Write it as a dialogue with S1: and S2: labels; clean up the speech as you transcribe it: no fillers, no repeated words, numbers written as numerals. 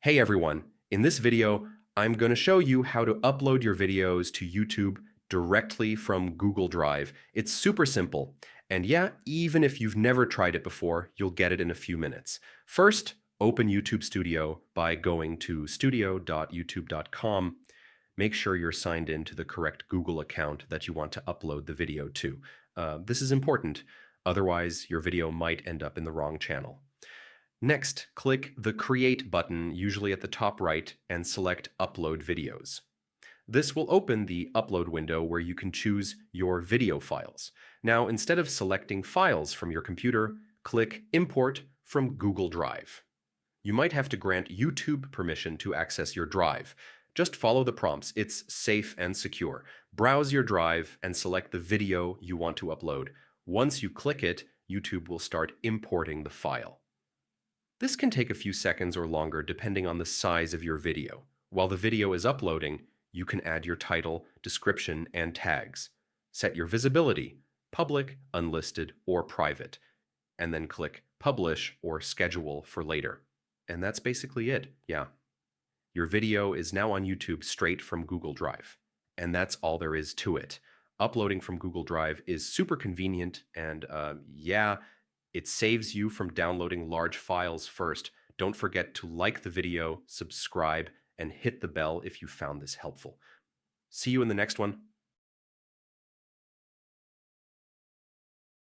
S1: Hey everyone, in this video, I'm going to show you how to upload your videos to YouTube directly from Google Drive. It's super simple, and yeah, even if you've never tried it before, you'll get it in a few minutes. First, open YouTube Studio by going to studio.youtube.com. Make sure you're signed in to the correct Google account that you want to upload the video to. This is important, otherwise your video might end up in the wrong channel. Next, click the Create button, usually at the top right, and select Upload Videos. This will open the Upload window where you can choose your video files. Now, instead of selecting files from your computer, click Import from Google Drive. You might have to grant YouTube permission to access your drive. Just follow the prompts. It's safe and secure. Browse your drive and select the video you want to upload. Once you click it, YouTube will start importing the file. This can take a few seconds or longer depending on the size of your video. While the video is uploading, you can add your title, description, and tags. Set your visibility, public, unlisted, or private, and then click Publish or Schedule for later. And that's basically it, yeah. Your video is now on YouTube straight from Google Drive. And that's all there is to it. Uploading from Google Drive is super convenient and yeah, it saves you from downloading large files first. Don't forget to like the video, subscribe, and hit the bell if you found this helpful. See you in the next one.